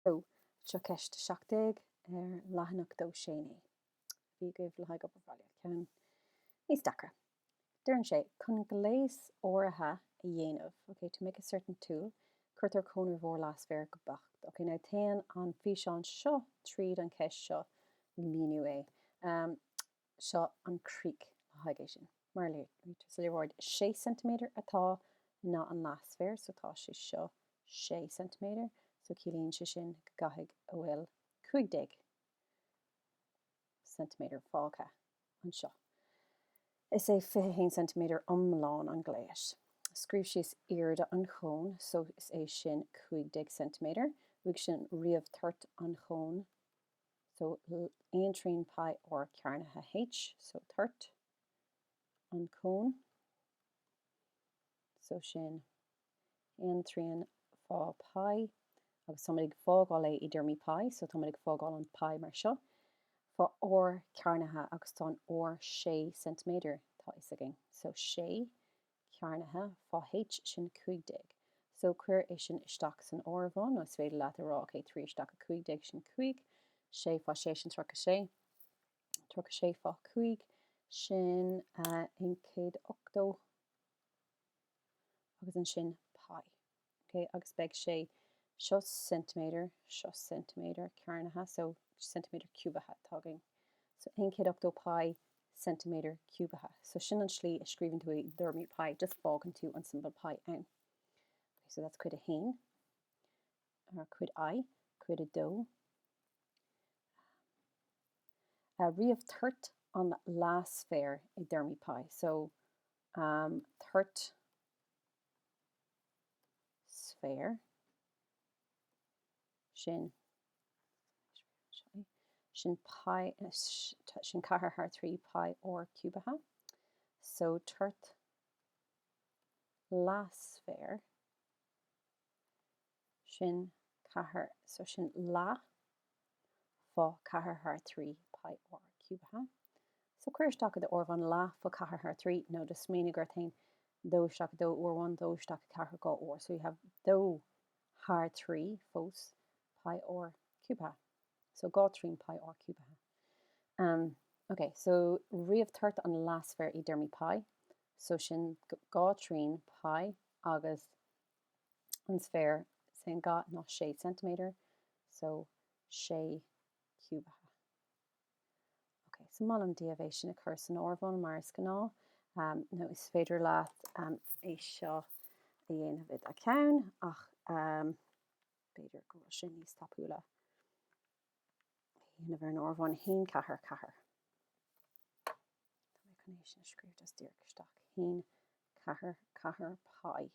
So seo ceist 17 leathanach dó séné. Bhí goibh le haig op bhile ceann níos dacra. Dúirann sé chun gléas áirithe a dhéanamh. Okay, to make a certain tool, chuirtar cónar bhór las fear go bacht. Okay, now tain an físeán seo tríd an ceist seo míniu é. Seo an creek le haig é sin. Mar so leabhard 6 cm atá ná an las fear, so tá sé seo 6 cm, so cílíonn sé sin gaithig a bhfuil 15 cm fágtha an seo. Is é 15 cm omláin an gléis. Scríb síos iarda an chón, so is é sin 15 cm. Bhuaigh sin riamh Toirt an chón, so 1 trín pi or cearnatha h, so Toirt an cón, so sin 1 trín fá pi, agus tá ag fágáil é I dtíormí pi, so tá ag fágáil an pi mar seo. Fá or cearnatha agus tá or 6 cm tá is agin. So 6 cearnatha fá h sin 15. So cuir é sin isteach san ormhán, nó is féidir leat ará é 3 isteach a 15 sin 5, 6 fá 6 sin trocha 6, trocha 6 fá 5 sin 108 agus an sin pi. Okay, agus beag sé seo centimeter cearnatha, so centimeter cubatha tágin. So 108 pi centimeter cubatha. So sin an slí is scríbann tú I dúirmí pi, just fágann tú an symbol pi ann. Okay, so that's cuid a hain, or cuid I, cuid a dó. Riamh Toirt an las fear I dúirmí pi. So Toirt sphere sin pi sin 4 pi or cubatha. So Toirt las fear sin 4, so sin lá fá 4 pi or cubatha. So cuir isteach de ormhán lá fá 4 no just mína gur tain dó isteach dó ormhán dó isteach 4 gá or. So you have dó haar 3 fós pi or cubatha. So gá trín pi or cubatha. Okay, so riamh Toirt an las fear I dúirmí pi. So sin gá trín pi agus an sphere sin gá ná 6 cm, so 6 cubatha. Okay, so mal an díobh sin a chur san ormhán mar is gná. No is féidir leat é seo a dhéanamh a ceann ach féidir go sin níos tapúla. Dhéanamh ar an ormhán 1 4 4. Tá mé chuné sin scríb just díircisteach 1 4 4 pi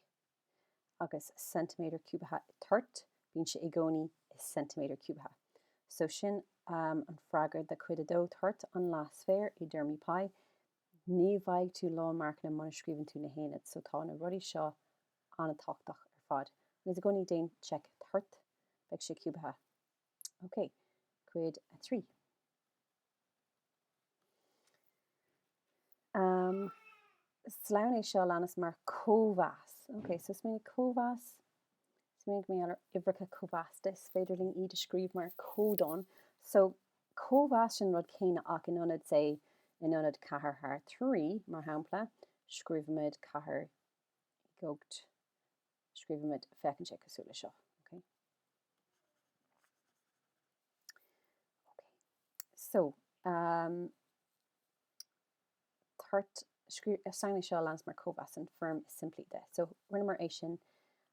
agus centimeter cubatha Toirt, bíonn sé I gcónaí is centimeter cubatha. So sin an freagra de cuid a dó Toirt an las fear I dúirmí pi. Ní bhaig tú lá marcna man scríbann tú na héad, so tá na rudí seo anna táchtach ar fad. Agus a gcónaí déan check Toirt beag sé cubatha. Okay, cuid a 3. Sláine seo lenas mar cómhas. Okay, so smína cómhas, smínig mé ar ibricha cómhastas, féidirling I describe mar códán. So cómhas sin rud céine ach in anad sé in anad 4 3 mar hampla, scríbimid 4 gogt, scríbimid fecinn sé cosúla seo. Okay. Okay. So Toirt Sangna seo lans mar cómhas an firm is simply de. So rinne mar é sin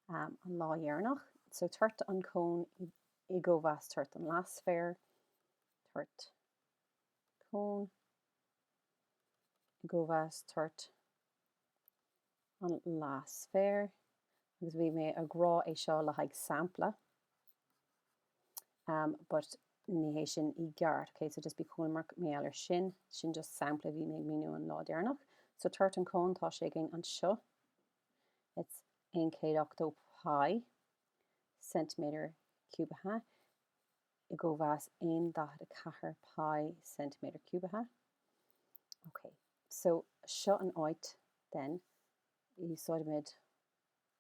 an lá dhearnach. So Toirt an cón I gcómhas Toirt an las fear, Toirt cón, gcómhas Toirt an las fear, agus bhí mé a grá é seo le haig sampla, but ní hé sin I gceart. Okay, so just bí cón mar mé eile sin just sampla bhí mé míniu an lá dhearnach. So Toirt an cón tá sé gin an seo. It's 108 pi centimeter cubatha. I gcómhas 1.4 pi centimeter cubatha. Okay, so seo an áit then I úsáidimid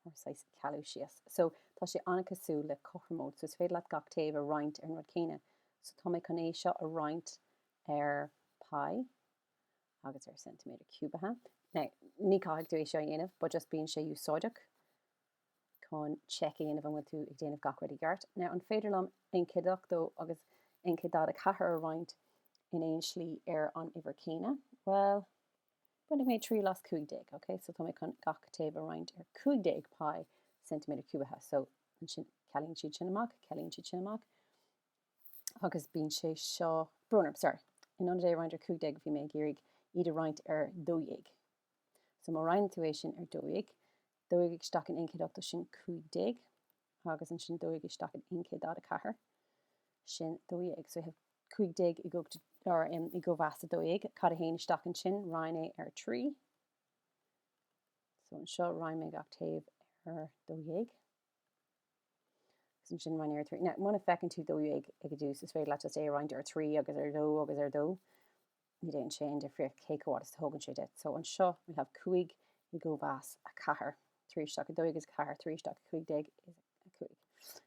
or Ceist calúisias. So tá sé anna cosú le cochramód, so is féidir leat gach taobh a roint ar an rud céine. So tá mé chun é seo a roint ar pi agus ar centimeter cubatha. Now, ní cáig tú é seo dhéanamh, but just bíonn sé úsáideach chun check dhéanamh an bhfuil tú ag déanamh gach rud i gceart. Now, an féidir lom incéadach dó agus incéadad a chathair a roint in éon slí ar an uimhir céine. Well, bunig mé 3 las 15, okay? So tá mé chun gach taobh a roint ar 15 pi centimeter cubatha. So an sin celíonn siad sin amach, celíonn siad sin amach. Agus bíonn sé seo brunner, sorry. In an dé roint ar 15 bhí mé géirig iad a roint ar 2. So má roint tú é sin ar 2. 2 ag stac an incéadach sin 15 agus an sin 2 ag stac an incéadad a chathair sin 2. So I have 15 i go or I go bheas a 2 cad a héin stac an sin roin é ar 3. So an seo roin mé gach taobh ar 2. An sin roin ar 3. Now, muna fecinn tú 2 ag dús is féidir leat just é roint ar 3 agus ar 2 agus ar 2. Ní déon sé an difriach céichád is tógann sé dit. So an seo we have 5 i go bheas a chathair. 3 stac a 2 is chathair, 3 stac a 15 is a 5.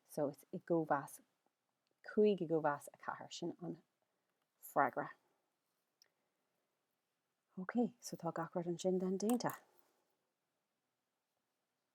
So it's i go bheas 5 i go bheas a chathair sin an freagra. Okay, so tá gach rud an sin den déanta.